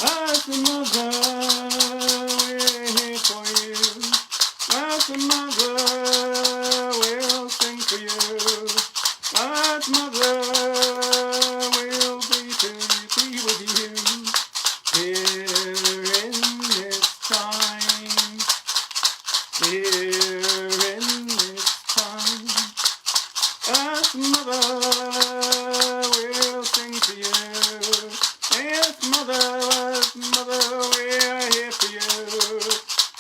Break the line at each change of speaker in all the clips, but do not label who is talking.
As a mother, we're here for you. As a mother, we'll sing for you. As mother, we'll be with you. Here in this time. Here in this time. As mother, we'll sing for you. As mother, we're here for you.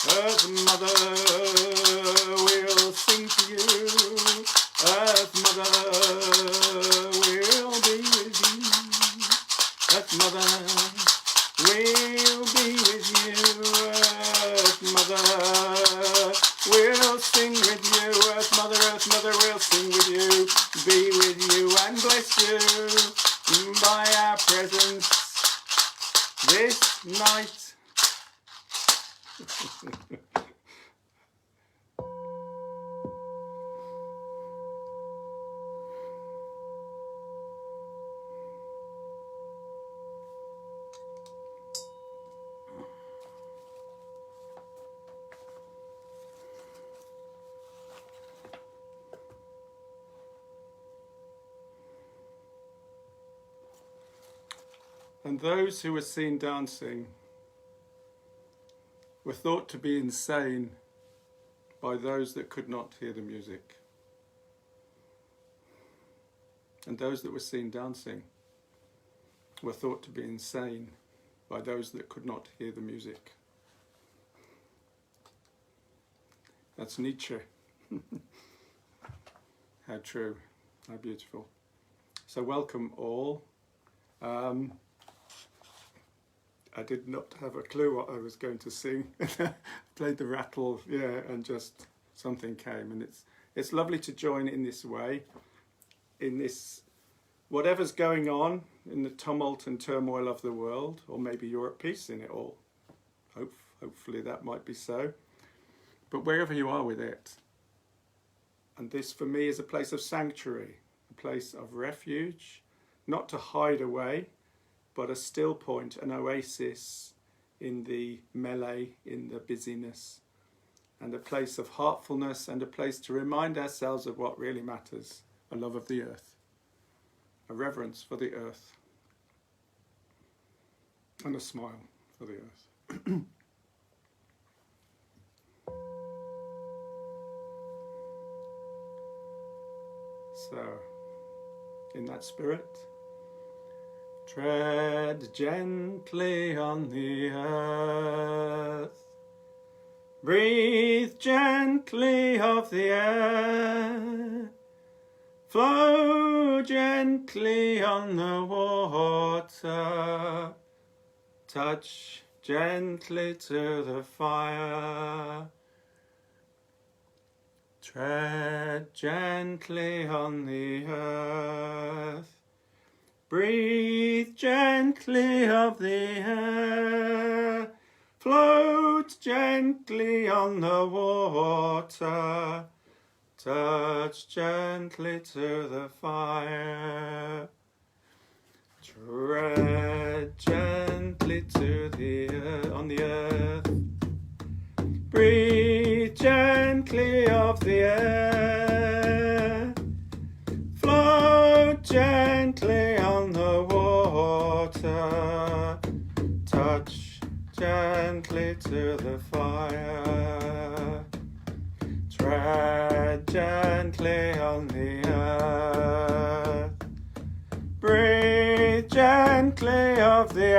As mother, we'll sing for you. As mother, we'll be with you. As mother, we'll be with you. As mother, we'll sing with you. As mother, we'll sing with you. Be with you and bless you by our presence this night. And those who were seen dancing were thought to be insane by those that could not hear the music. And those that were seen dancing were thought to be insane by those that could not hear the music. That's Nietzsche. How true, how beautiful. So welcome all. I did not have a clue what I was going to sing. Played the rattle, yeah, and just something came. And it's lovely to join in this way, in this, whatever's going on in the tumult and turmoil of the world, or maybe you're at peace in it all. Hopefully that might be so. But wherever you are with it, and this for me is a place of sanctuary, a place of refuge, not to hide away, but a still point, an oasis in the melee, in the busyness, and a place of heartfulness and a place to remind ourselves of what really matters, a love of the earth, a reverence for the earth, and a smile for the earth. So, in that spirit, tread gently on the earth, breathe gently of the air, flow gently on the water, touch gently to the fire, tread gently on the earth, breathe gently of the air, float gently on the water, touch gently to the fire, tread gently on the earth, breathe gently of the air, float gently on the water, touch gently to the fire, tread gently on the earth, breathe gently of the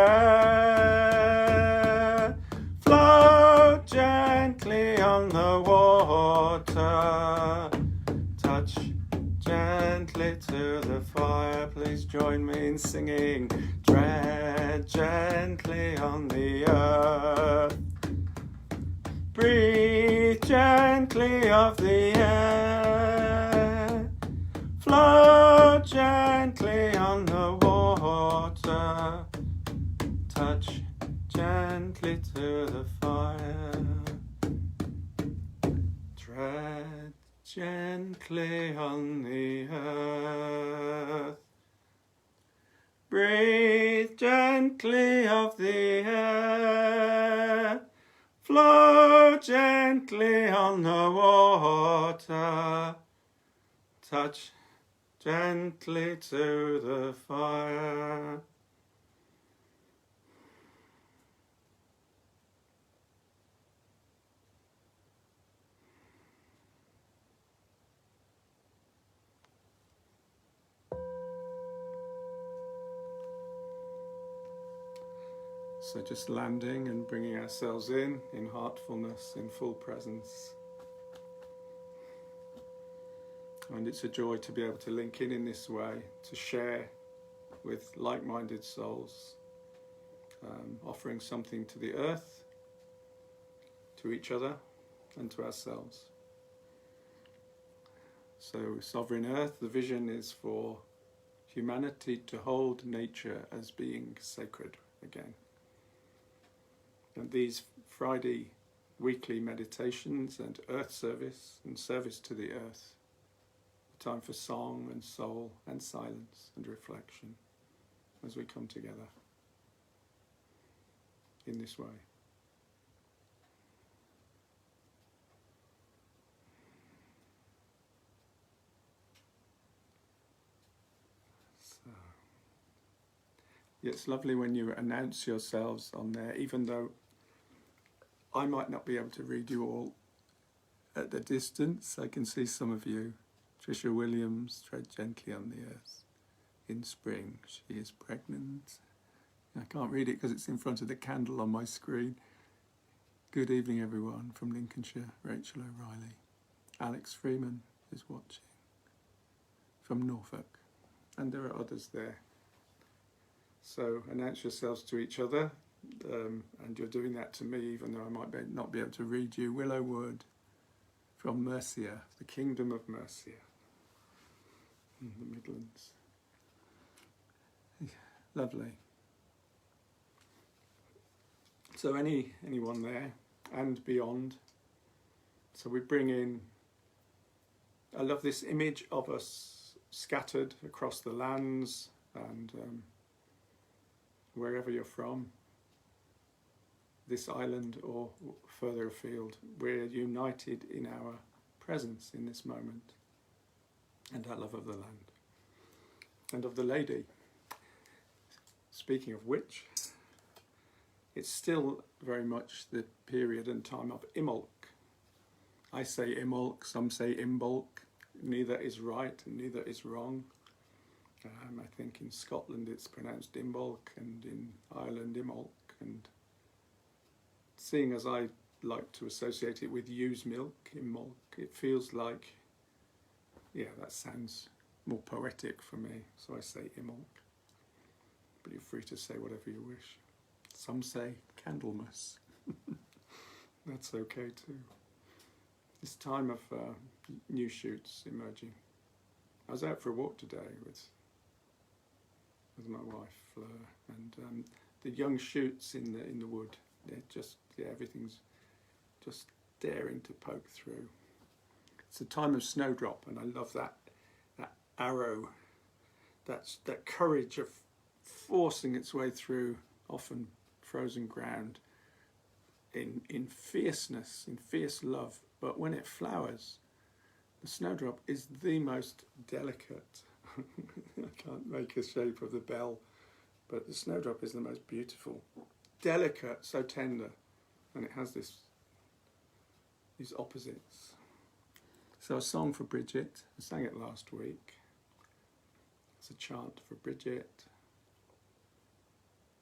air, float gently on the water, touch gently to the fire. Please join me in singing. Tread gently on the earth, breathe gently of the air, float gently on the water, touch gently to the fire. Tread gently on the earth. Breathe gently of the air. Flow gently on the water. Touch gently to the fire. So just landing and bringing ourselves in heartfulness, in full presence. And it's a joy to be able to link in this way, to share with like-minded souls, offering something to the earth, to each other, and to ourselves. So Sovereign Earth, the vision is for humanity to hold nature as being sacred again. And these Friday weekly meditations and earth service and service to the earth, a time for song and soul and silence and reflection as we come together in this way. So, it's lovely when you announce yourselves on there, even though I might not be able to read you all at the distance. I can see some of you. Tricia Williams, tread gently on the earth. In spring, she is pregnant. I can't read it because it's in front of the candle on my screen. Good evening, everyone, from Lincolnshire. Rachel O'Reilly. Alex Freeman is watching from Norfolk. And there are others there. So announce yourselves to each other. And you're doing that to me, even though I might not be able to read you. Willow Wood from Mercia, the Kingdom of Mercia, in the Midlands. Lovely. So anyone there and beyond. So we bring in, I love this image of us scattered across the lands and wherever you're from. This island or further afield, we're united in our presence in this moment and our love of the land and of the lady. Speaking of which, it's still very much the period and time of Imbolc. I say Imbolc, some say Imbolc. Neither is right and neither is wrong. I think in Scotland it's pronounced Imbolc and in Ireland Imbolc, and seeing as I like to associate it with ewe's milk, Imbolc, it feels like, yeah, that sounds more poetic for me, so I say Imbolc. But you're free to say whatever you wish. Some say Candlemas. That's okay too. This time of new shoots emerging. I was out for a walk today with my wife, Fleur, and the young shoots in the wood. They're just, yeah, everything's just daring to poke through. It's a time of snowdrop, and I love that arrow, that courage of forcing its way through often frozen ground in fierceness, in fierce love. But when it flowers, the snowdrop is the most delicate. I can't make a shape of the bell, but the snowdrop is the most beautiful. Delicate, so tender, and it has these opposites. So a song for Bridget. I sang it last week. It's a chant for Bridget.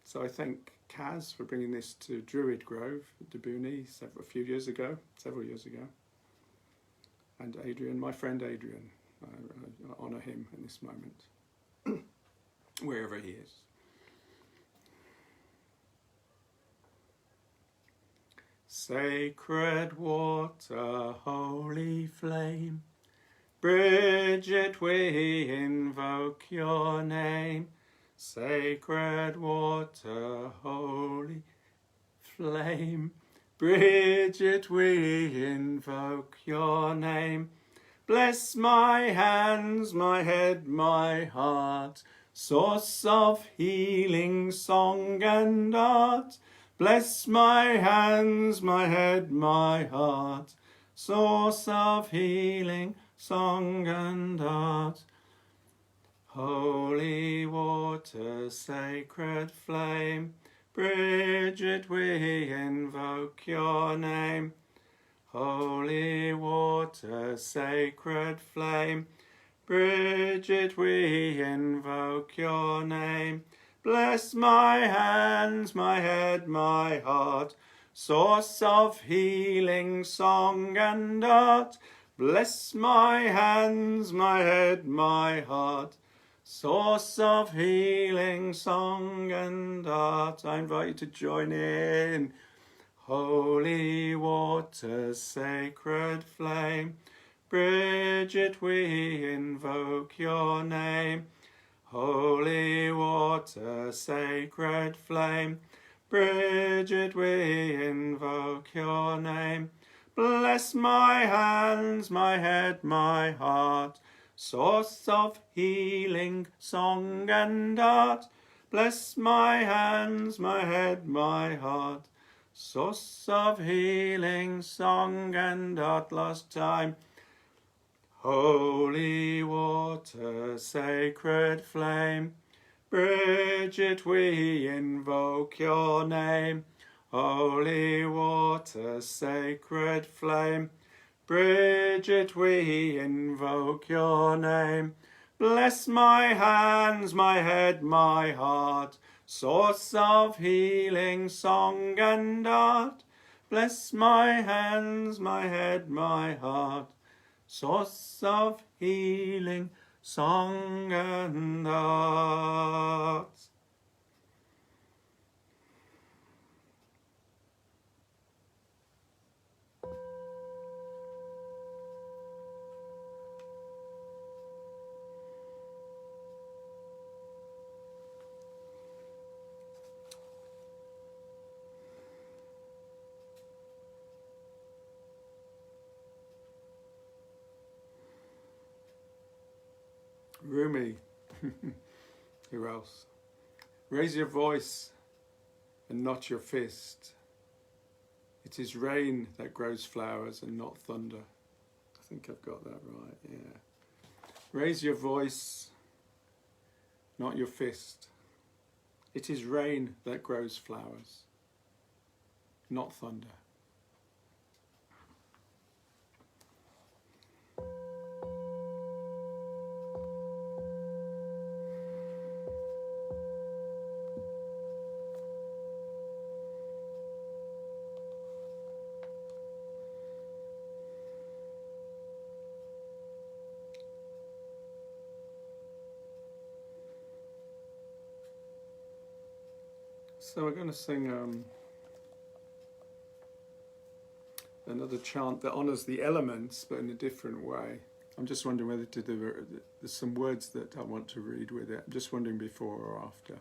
So I thank Kaz for bringing this to Druid Grove, Debooney, several years ago, and Adrian, my friend Adrian. I honour him in this moment, wherever he is. Sacred water, holy flame, Bridget, we invoke your name. sacred water, holy flame. Bridget, we invoke your name. Bless my hands, my head, my heart, source of healing, song and art. Bless my hands, my head, my heart, source of healing, song and art. Holy water, sacred flame, Bridget, we invoke your name. Holy water, sacred flame, Bridget, we invoke your name. Bless my hands, my head, my heart, source of healing, song and art. Bless my hands, my head, my heart, source of healing, song and art. I invite you to join in. Holy water, sacred flame, Bridget, we invoke your name. Holy water, sacred flame, Bridget, we invoke your name. Bless my hands, my head, my heart, source of healing, song and art. Bless my hands, my head, my heart, source of healing, song and art. Last time. Holy water, sacred flame, Bridget, we invoke your name. Holy water, sacred flame, Bridget, we invoke your name. Bless my hands, my head, my heart, source of healing, song and art. Bless my hands, my head, my heart, source of healing, song and art. Rumi. Who else? Raise your voice and not your fist. It is rain that grows flowers and not thunder. I think I've got that right, yeah. Raise your voice, not your fist. It is rain that grows flowers, not thunder. So we're going to sing another chant that honours the elements, but in a different way. I'm just wondering whether to do. There's some words that I want to read with it. I'm just wondering before or after.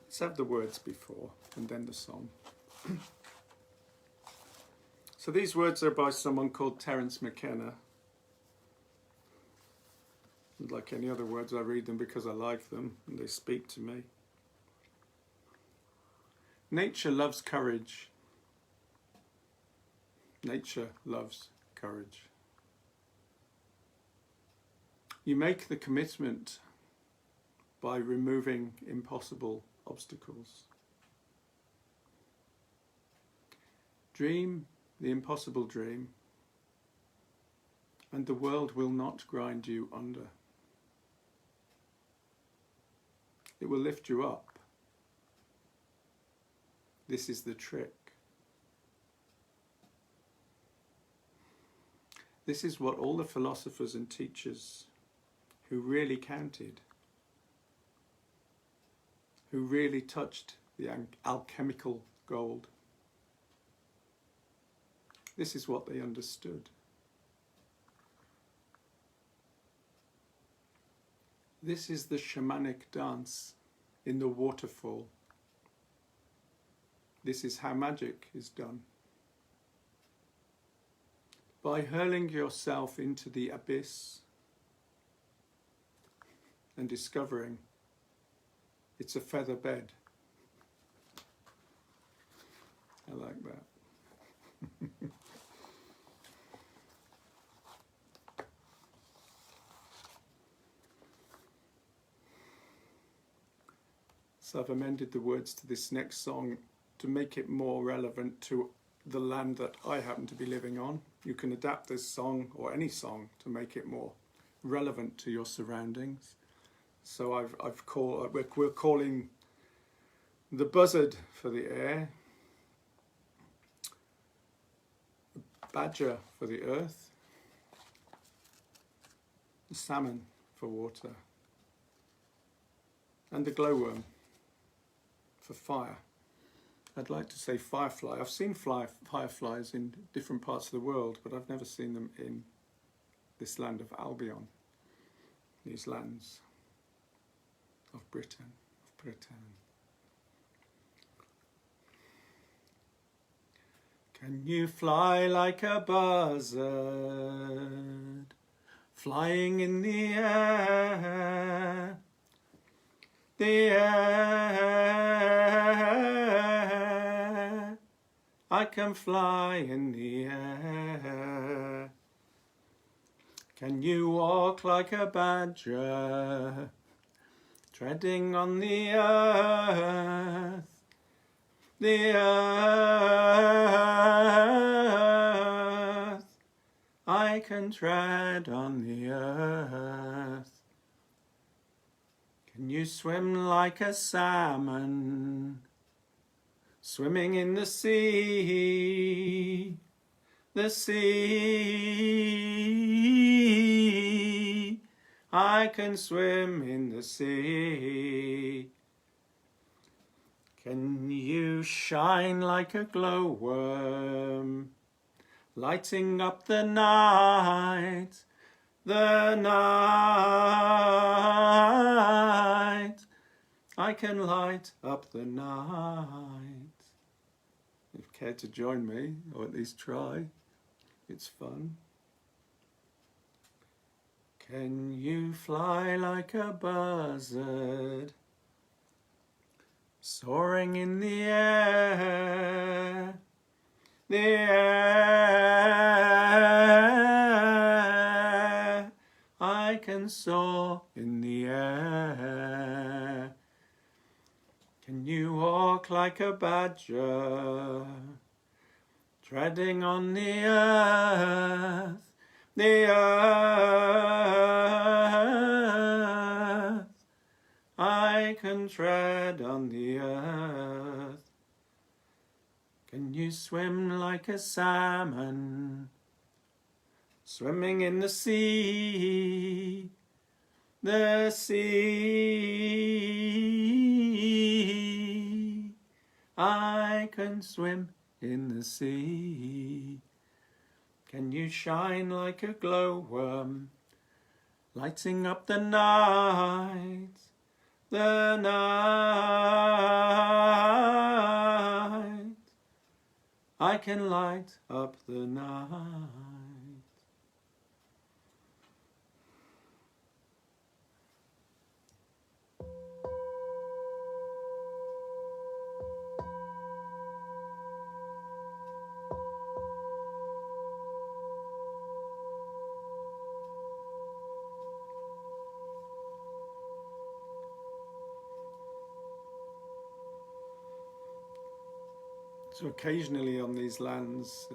Let's have the words before and then the song. So these words are by someone called Terence McKenna. And like any other words, I read them because I like them and they speak to me. Nature loves courage. Nature loves courage. You make the commitment by removing impossible obstacles. Dream the impossible dream, and the world will not grind you under. It will lift you up. This is the trick. This is what all the philosophers and teachers who really counted, who really touched the alchemical gold, this is what they understood. This is the shamanic dance in the waterfall. This is how magic is done. By hurling yourself into the abyss and discovering it's a feather bed. I like that. So I've amended the words to this next song to make it more relevant to the land that I happen to be living on. You can adapt this song or any song to make it more relevant to your surroundings. So we're calling the buzzard for the air, the badger for the earth, the salmon for water, and the glowworm for fire. I'd like to say firefly. I've seen fireflies in different parts of the world, but I've never seen them in this land of Albion, these lands of Britain, Can you fly like a buzzard, flying in the air? The air, I can fly in the air. Can you walk like a badger, treading on the earth? The earth, I can tread on the earth. Can you swim like a salmon, swimming in the sea? The sea, I can swim in the sea. Can you shine like a glowworm, lighting up the night? The night, I can light up the night. If you care to join me, or at least try, it's fun. Can you fly like a buzzard, soaring in the air? The air, I can soar in the air. Can you walk like a badger, treading on the earth? The earth, I can tread on the earth. Can you swim like a salmon, swimming in the sea? The sea, I can swim in the sea. Can you shine like a glowworm, lighting up the night? The night, I can light up the night. So occasionally on these lands,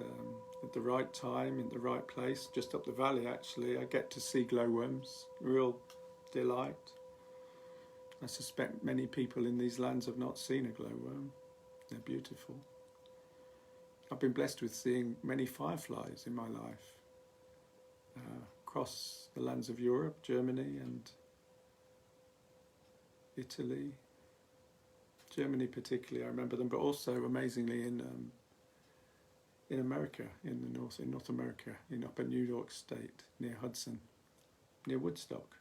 at the right time, in the right place, just up the valley actually, I get to see glowworms, real delight. I suspect many people in these lands have not seen a glowworm. They're beautiful. I've been blessed with seeing many fireflies in my life, across the lands of Europe, Germany and Italy. Germany particularly, I remember them, but also amazingly in America, in North America, in upper New York State, near Hudson, near Woodstock.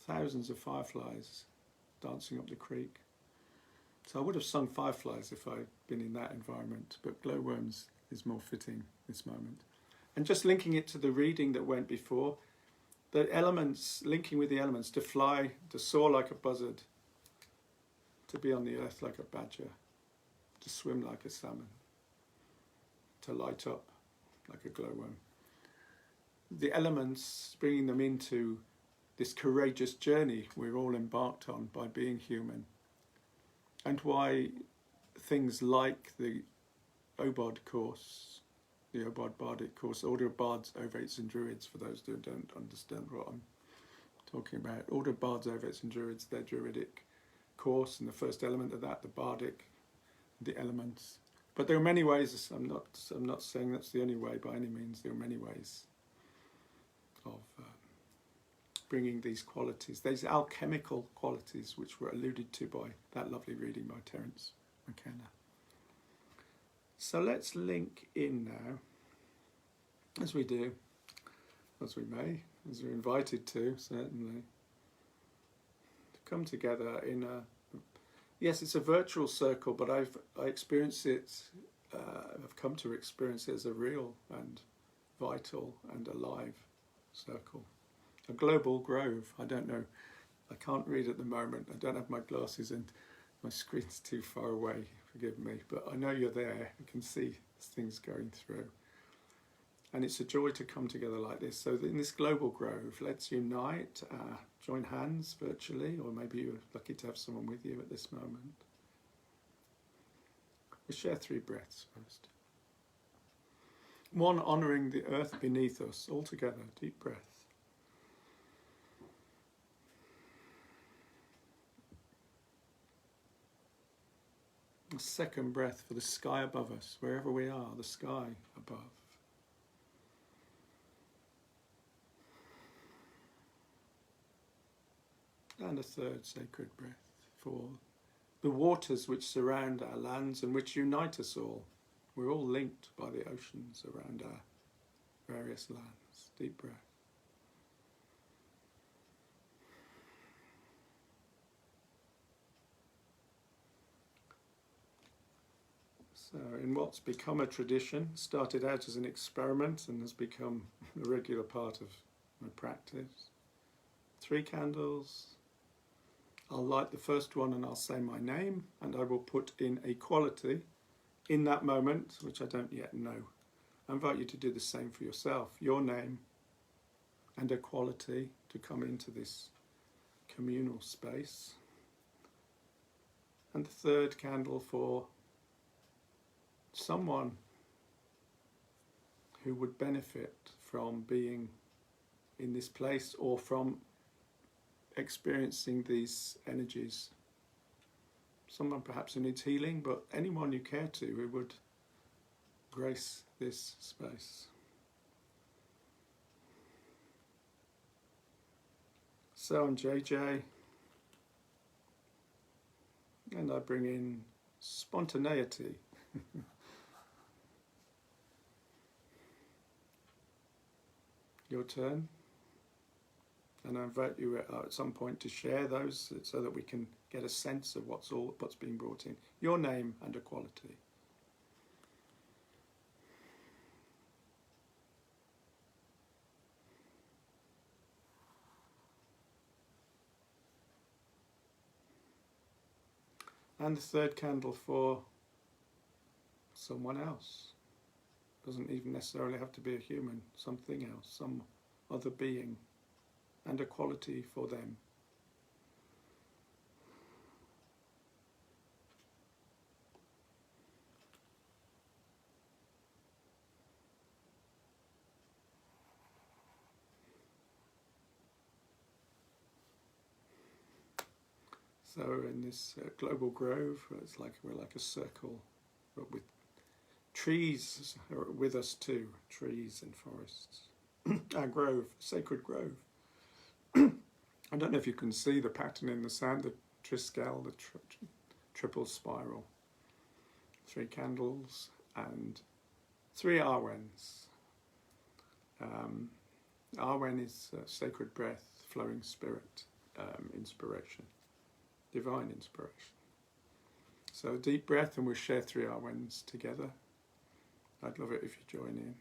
thousands of fireflies dancing up the creek. So I would have sung Fireflies if I'd been in that environment, but glowworms is more fitting this moment. And just linking it to the reading that went before, the elements, linking with the elements, to fly, to soar like a buzzard, to be on the earth like a badger, to swim like a salmon, to light up like a glowworm. The elements, bringing them into this courageous journey we're all embarked on by being human, and why things like the Obod course, the Obod Bardic course, Order of Bards, Ovates and Druids, for those who don't understand what I'm talking about. Order of Bards, Ovates and Druids, their Druidic course, and the first element of that, the Bardic, the elements. But there are many ways, I'm not saying that's the only way by any means, there are many ways of bringing these qualities, these alchemical qualities which were alluded to by that lovely reading by Terence McKenna. So let's link in now, as we do, as we may, as we're invited to, certainly, to come together in a, yes, it's a virtual circle, but I experience it, I've come to experience it as a real and vital and alive circle. A global grove. I don't know, I can't read at the moment, I don't have my glasses and my screen's too far away, forgive me, but I know you're there, I can see things going through. And it's a joy to come together like this. So in this global grove, let's unite, join hands virtually, or maybe you're lucky to have someone with you at this moment. We'll share 3 breaths first. 1, honouring the earth beneath us, all together, deep breath. A second breath for the sky above us, wherever we are, the sky above. And a third sacred breath for the waters which surround our lands and which unite us all. We're all linked by the oceans around our various lands. Deep breath. So in what's become a tradition, started out as an experiment and has become a regular part of my practice. 3 candles. I'll light the first one and I'll say my name, and I will put in a quality in that moment, which I don't yet know. I invite you to do the same for yourself, your name and a quality to come into this communal space. And the third candle for someone who would benefit from being in this place or from experiencing these energies. Someone perhaps who needs healing, but anyone you care to who would grace this space. So I'm JJ, and I bring in spontaneity. Your turn. And I invite you at some point to share those so that we can get a sense of what's being brought in. Your name and a quality. And the third candle for someone else. Doesn't even necessarily have to be a human, something else, some other being, and a quality for them. So in this global grove, it's like we're like a circle, but with trees with us too, trees and forests. Our grove, sacred grove. I don't know if you can see the pattern in the sand, the triskel, the triple spiral. 3 candles and 3 Arwens. Arwen is sacred breath, flowing spirit. inspiration, divine inspiration. So deep breath, and we'll share 3 Awens together. I'd love it if you join in.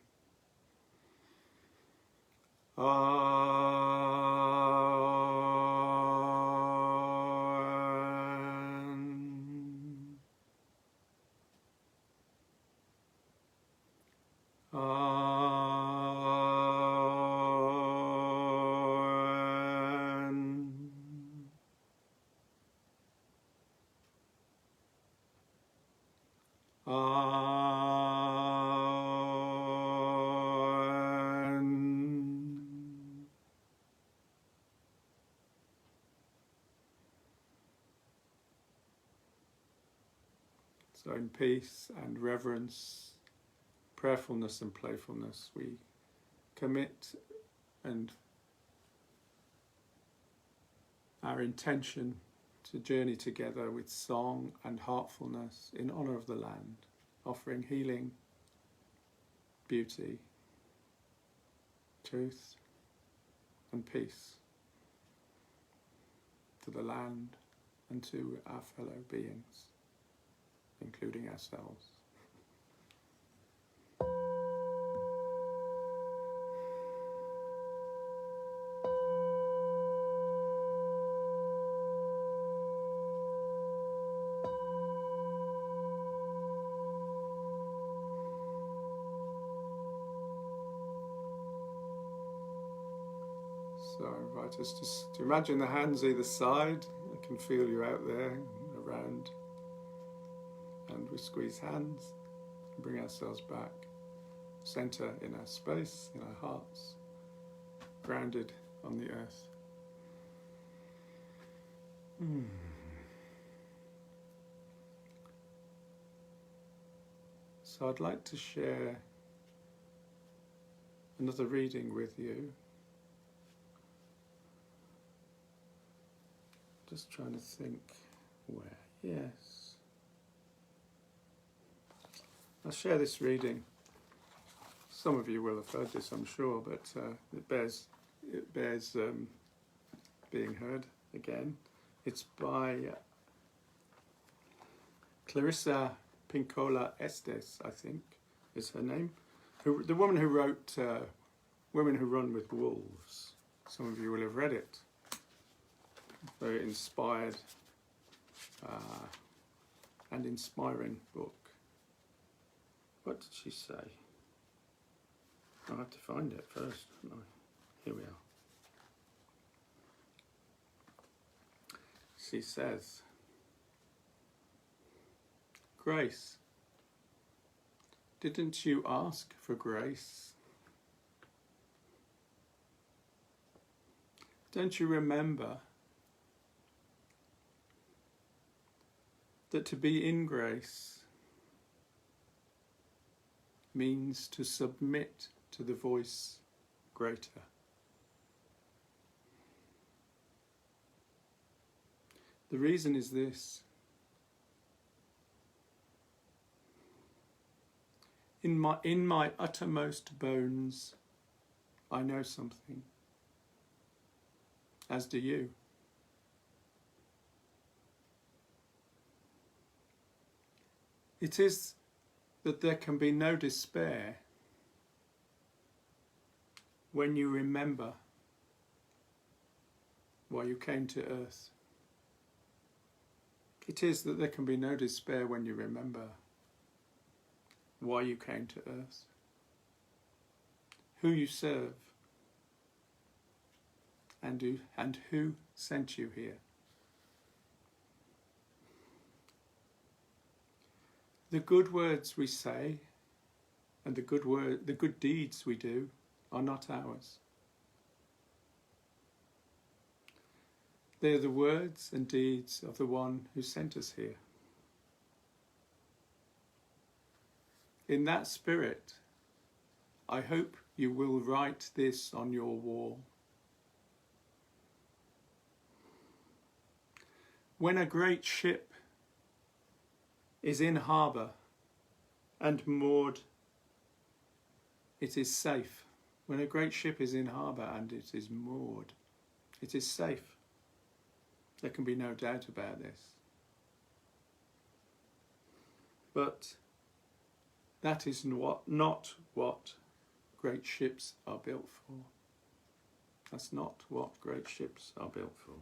So in peace and reverence, prayerfulness and playfulness, we commit and our intention to journey together with song and heartfulness in honour of the land, offering healing, beauty, truth and peace to the land and to our fellow beings, including ourselves. So I invite us to imagine the hands either side. I can feel you out there, around. And we squeeze hands and bring ourselves back. Centre in our space, in our hearts, grounded on the earth. So I'd like to share another reading with you. Just trying to think where. Yes. I'll share this reading. Some of you will have heard this, I'm sure, but it bears being heard again. It's by Clarissa Pinkola Estes, I think, is her name. The woman who wrote Women Who Run with Wolves. Some of you will have read it. Very inspired and inspiring book. What did she say? I'll have to find it first. No, here we are. She says, Grace, didn't you ask for grace? Don't you remember that to be in grace means to submit to the voice greater? The reason is this. In my uttermost bones, I know something, as do you. It is that there can be no despair when you remember why you came to earth. It is that there can be no despair when you remember why you came to earth, who you serve, and who sent you here. The good words we say and the good deeds we do are not ours. They are the words and deeds of the one who sent us here. In that spirit, I hope you will write this on your wall. When a great ship is in harbour and moored, it is safe. When a great ship is in harbour and it is moored, it is safe. There can be no doubt about this. But that is not what great ships are built for. That's not what great ships are built for.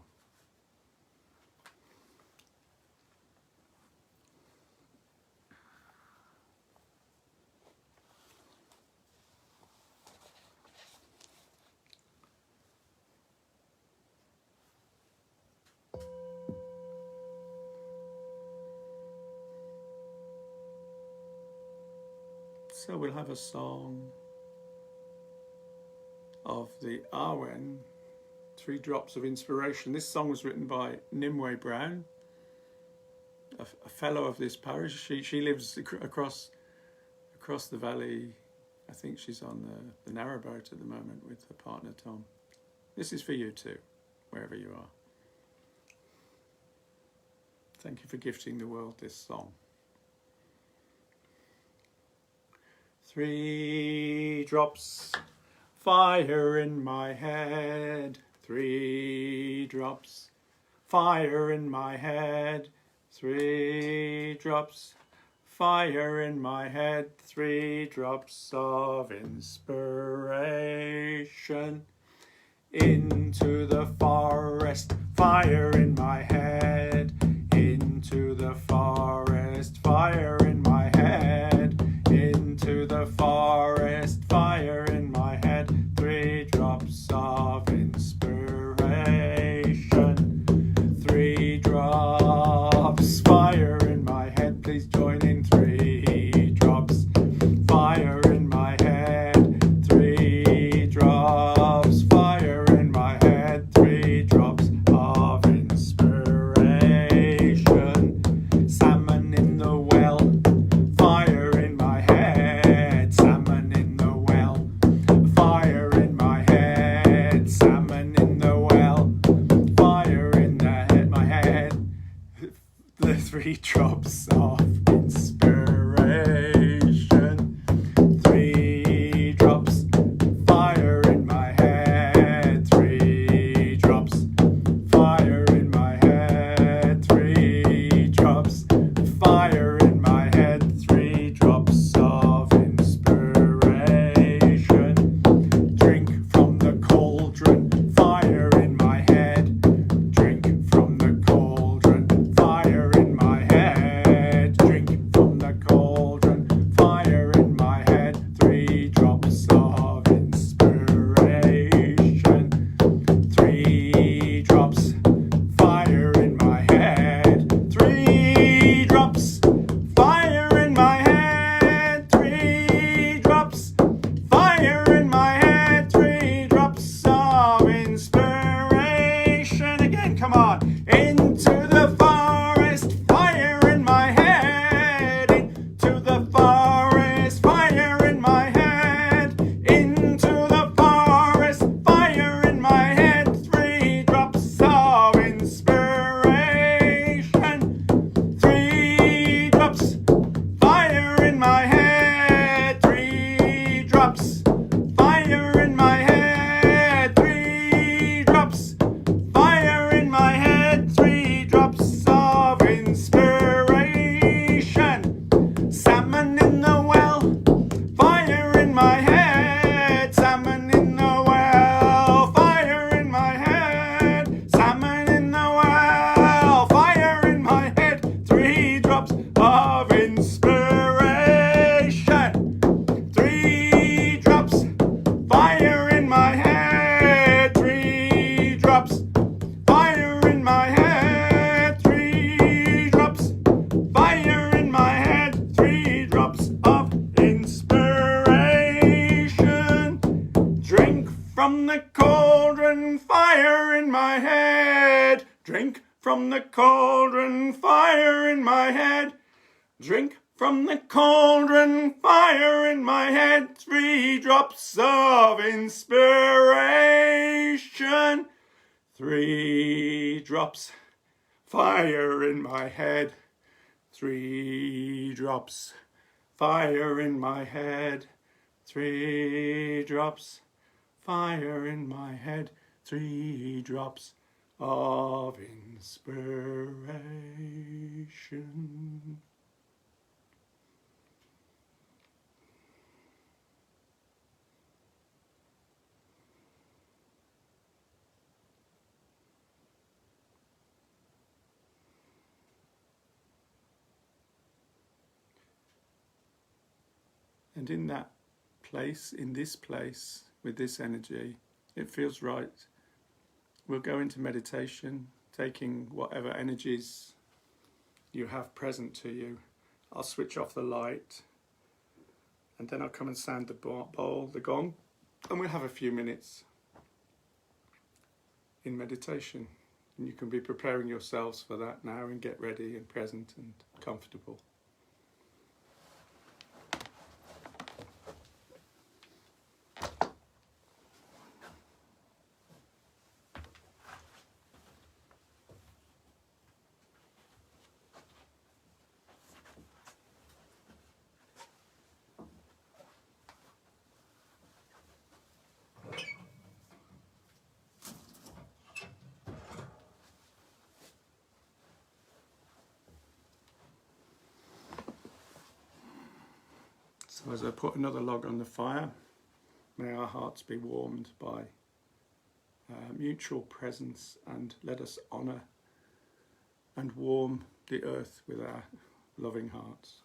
So we'll have a song of the Arwen, 3 Drops of Inspiration. This song was written by Nimue Brown, a fellow of this parish. She lives across the valley. I think she's on the narrowboat at the moment with her partner Tom. This is for you too, wherever you are. Thank you for gifting the world this song. 3 drops, fire in my head. 3 drops, fire in my head. 3 drops, fire in my head. 3 drops of inspiration. Into the forest, fire in my head. Into the forest, fire in my head. Into the forest, fire in my head. 3 drops of inspiration. 3 drops, fire in my head. Please join in. 3 drops, fire in my head. 3 drops, fire in my head. 3 drops of inspiration. Salmon in the well, fire in my head. Salmon in the well, fire in my head. Salmon in the well, fire in my head. The 3 drops of inspiration. 3 drops, fire in my head. 3 drops, fire in my head. 3 drops, fire in my head. 3 drops of inspiration. Drink from the cauldron, fire in my head. Drink from the cauldron, fire in my head. Drink from the cauldron, fire in my head. 3 drops of inspiration. 3 drops, fire in my head. 3 drops, fire in my head. 3 drops, fire in my head. 3 drops of inspiration. Again, come on. Into the forest, fire in my head. Into the forest, fire in my head. Into the forest, fire in my head. 3 drops of inspiration. 3 drops, fire in my head. 3 drops, fire in my head. 3 drops, fire in my head. 3 drops of inspiration. Salmon in the well, fire in my head. Salmon in the well, fire in my head. Salmon in the well, fire in my head. 3 drops of inspiration. 3 drops, fire in my head. 3 drops, fire in my head. 3 drops, fire in my head. 3 drops of inspiration. Drink from the cauldron, fire in my head. Drink from the cauldron, fire in my head. Drink from the cauldron, fire in my head. 3 drops of inspiration. 3 drops, fire in my head. 3 drops, fire in my head. 3 drops, fire in my head. 3 drops of inspiration. And in that place, in this place, with this energy, it feels right. We'll go into meditation, taking whatever energies you have present to you. I'll switch off the light, and then I'll come and sound the bowl, the gong, and we'll have a few minutes in meditation. And you can be preparing yourselves for that now and get ready and present and comfortable. So as I put another log on the fire, may our hearts be warmed by mutual presence, and let us honour and warm the earth with our loving hearts.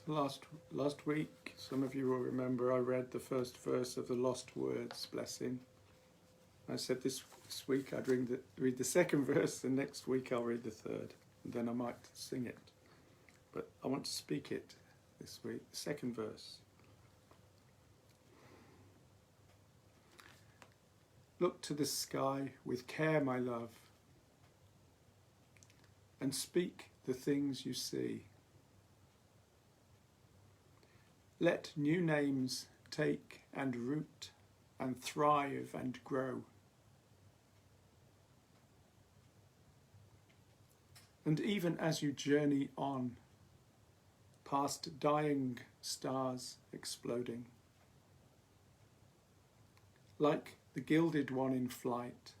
Last week, some of you will remember, I read the first verse of the Lost Words blessing. I said this week I'd read the second verse, and next week I'll read the third, and then I might sing it. But I want to speak it this week. The second verse. Look to the sky with care, my love, and speak the things you see. Let new names take and root and thrive and grow. And even as you journey on, past dying stars exploding, like the gilded one in flight,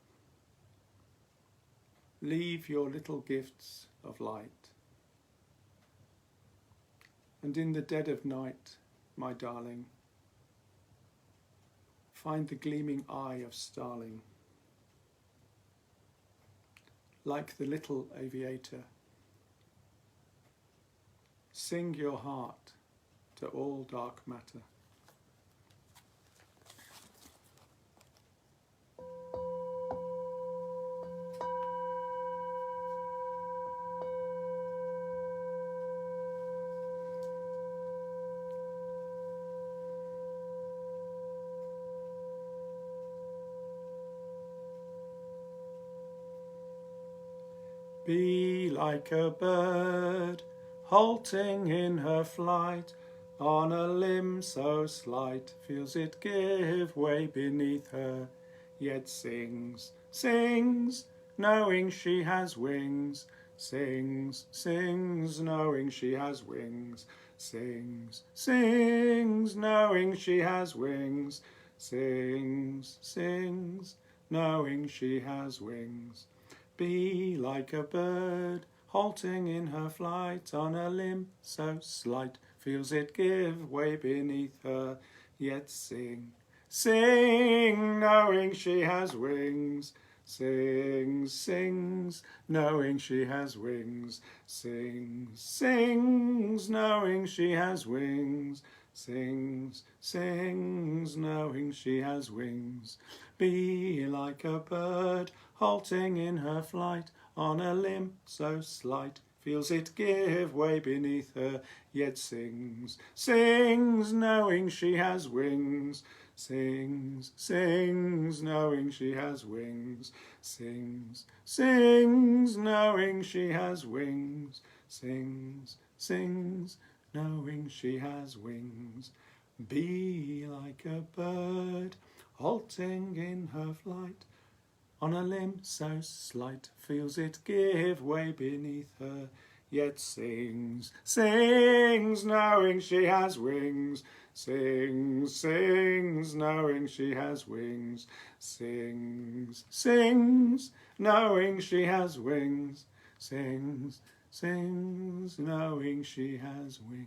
leave your little gifts of light. And in the dead of night, my darling, find the gleaming eye of starling, like the little aviator. Sing your heart to all dark matter. Be like a bird, halting in her flight, on a limb so slight, feels it give way beneath her, yet sings, sings, knowing she has wings, sings, sings, knowing she has wings, sings, sings, knowing she has wings, sings, sings, knowing she has wings. Be like a bird, halting in her flight, on a limb so slight, feels it give way beneath her, yet sing, sing, knowing she has wings, sings, sings, knowing she has wings, sings, sings, knowing she has wings, sings, sings, knowing she has wings. Be like a bird, halting in her flight, on a limb so slight, feels it give way beneath her, yet sings, sings, knowing she has wings, sings, sings, knowing she has wings, sings, sings, knowing she has wings, sings, sings, knowing she has wings. Be like a bird, halting in her flight, on a limb so slight, feels it give way beneath her, yet sings, sings, knowing she has wings, sings, sings, knowing she has wings, sings, sings, knowing she has wings, sings, sings, knowing she has wings.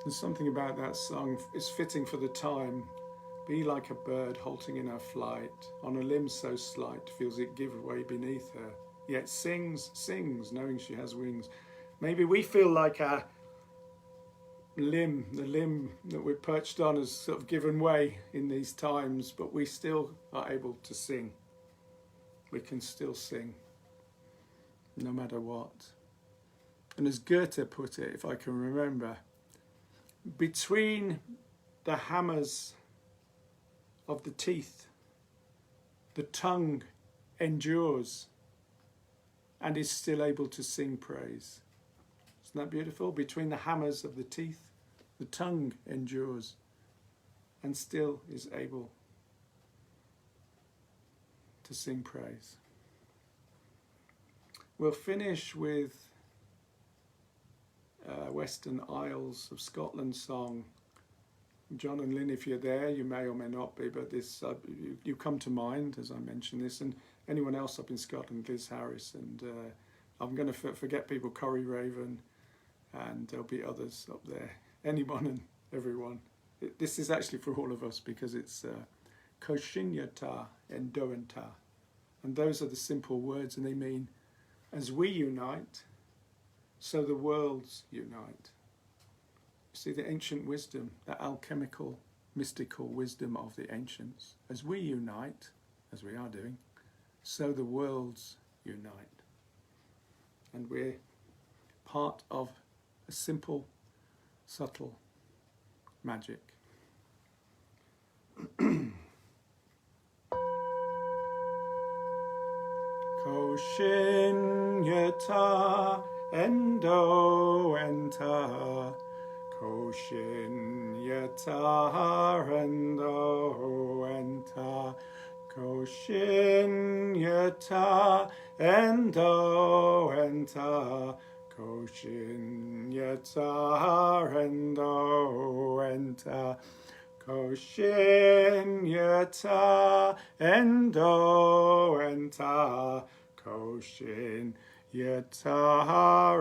There's something about that song, it's fitting for the time. Be like a bird halting in her flight, on a limb so slight, feels it give way beneath her, yet sings, sings, knowing she has wings. Maybe we feel like our limb, the limb that we're perched on, has sort of given way in these times, but we still are able to sing. We can still sing, no matter what. And as Goethe put it, if I can remember, between the hammers of the teeth, the tongue endures and is still able to sing praise. Isn't that beautiful? Between the hammers of the teeth, the tongue endures and still is able to sing praise. We'll finish with Western Isles of Scotland song. John and Lynn, if you're there, you may or may not be, but this you come to mind as I mention this, and anyone else up in Scotland, Liz Harris, and I'm going to forget people, Corrie Raven, and there'll be others up there. anyone and everyone. This is actually for all of us because it's koshinyata and doanta. And those are the simple words, and they mean, as we unite, so the worlds unite. You see, the ancient wisdom, the alchemical, mystical wisdom of the ancients, as we unite, as we are doing, so the worlds unite. And we're part of a simple, subtle magic. Koshinyata endo enta. Koshinyata endo enta. Koshinyata endo enta. Koshinyata endo enta. Koshinyata endo enta. Koshinyata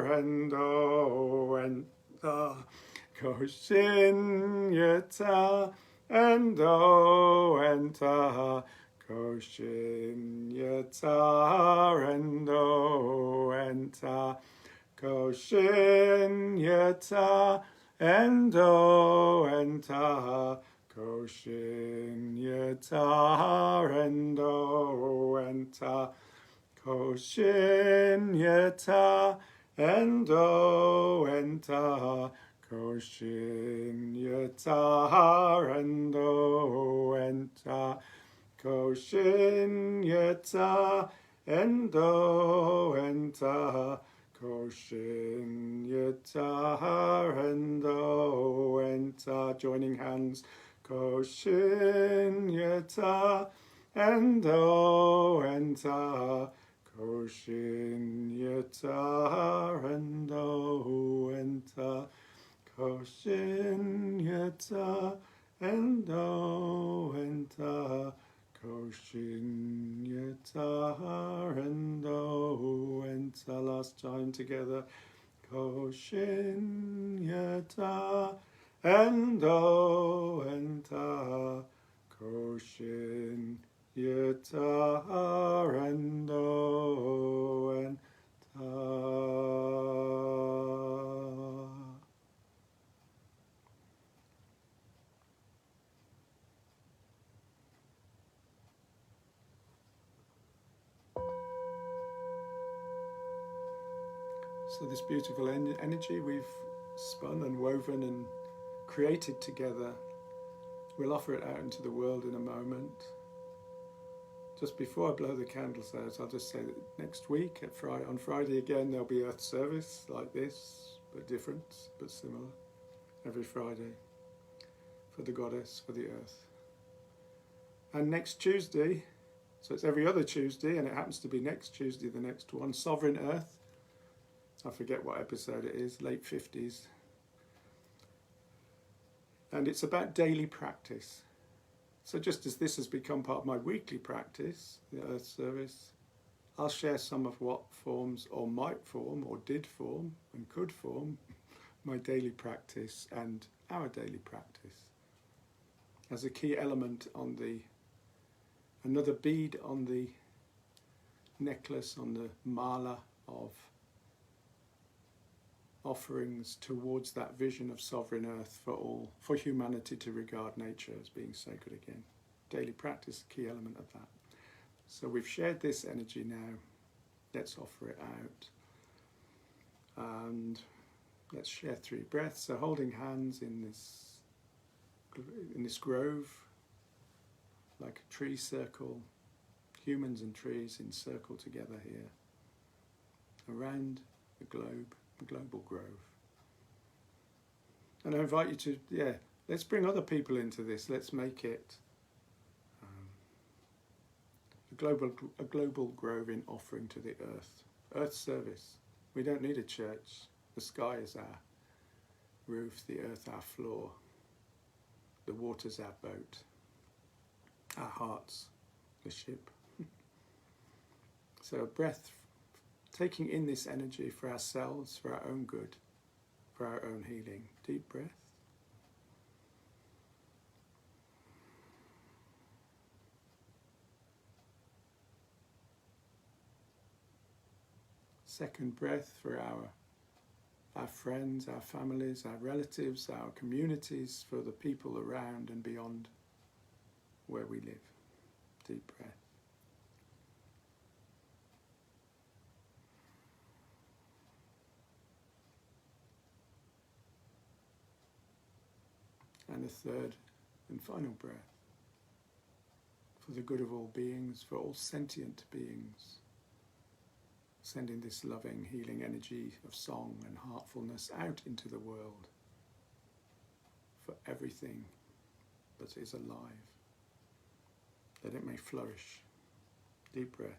endo enta. Koshinyata endo enta. Koshinyata endo enta. Koshinyata endo enta. Koshinyata endo enta. Koshinyata endo enta. Koshinyata endo enta. Koshinyata endo enta. Koshinyata endo enta. Joining hands. Koshinyata endo enta. Koshinyata endo enta. Koshinyata endo enta. Koshinyata endo enta. Last time together. Koshinyata endo enta. Koshinyata endo enta. So this beautiful energy we've spun and woven and created together, we'll offer it out into the world in a moment. Just before I blow the candles out, I'll just say that next week, on Friday again, there'll be Earth service like this, but different, but similar, every Friday, for the Goddess, for the Earth. And next Tuesday, so it's every other Tuesday, and it happens to be next Tuesday, the next one, Sovereign Earth. I forget what episode it is, late 50s. And it's about daily practice. So just as this has become part of my weekly practice, the Earth Service, I'll share some of what forms or might form or did form and could form my daily practice and our daily practice as a key element on another bead on the necklace, on the mala of offerings towards that vision of sovereign earth for humanity to regard nature as being sacred again. Daily practice, a key element of that. So we've shared this energy now. Let's offer it out. And let's share 3 breaths. So holding hands in this grove, like a tree circle, humans and trees in circle together here, around the globe. Global grove. And I invite you to, let's bring other people into this. Let's make it a global grove in offering to the earth. Earth service. We don't need a church. The sky is our roof, the earth our floor, the water's our boat, our hearts, the ship. So a breath, taking in this energy for ourselves, for our own good, for our own healing. Deep breath. second breath for our friends, our families, our relatives, our communities, for the people around and beyond where we live. Deep breath. And a third and final breath. For the good of all beings, for all sentient beings. Sending this loving, healing energy of song and heartfulness out into the world. For everything that is alive. That it may flourish. Deep breath.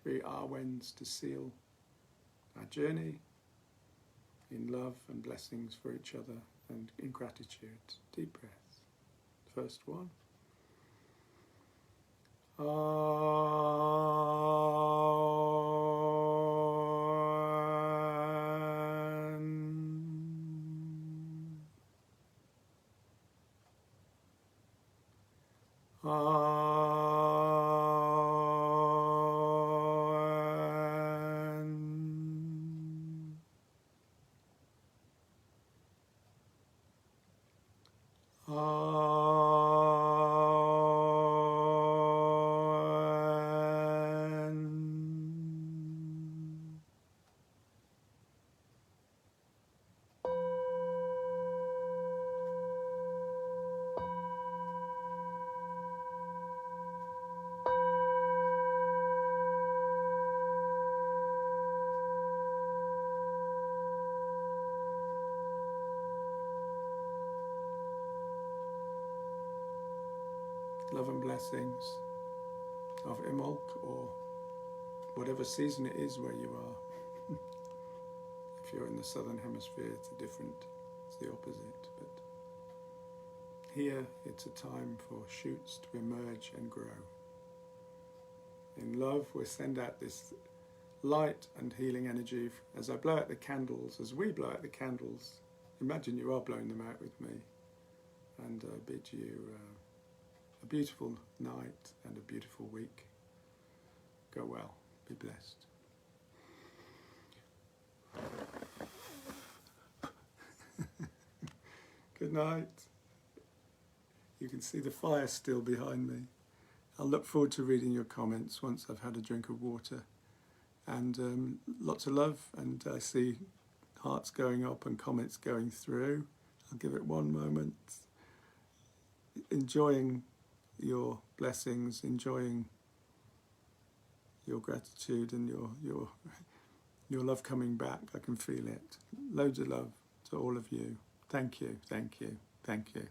Three Arwens to seal our journey in love and blessings for each other and in gratitude. Deep breath. First one. Love and blessings of Imbolc, or whatever season it is where you are. If you're in the southern hemisphere, it's the opposite. But here, it's a time for shoots to emerge and grow. In love, we send out this light and healing energy. As I blow out the candles, as we blow out the candles, imagine you are blowing them out with me, and bid you a beautiful night and a beautiful week. Go well. Be blessed. Good night. You can see the fire still behind me. I'll look forward to reading your comments once I've had a drink of water. And lots of love, and I see hearts going up and comments going through. I'll give it one moment. Enjoying your blessings, enjoying your gratitude and your love coming back. I can feel it. Loads of love to all of you. Thank you, thank you, thank you.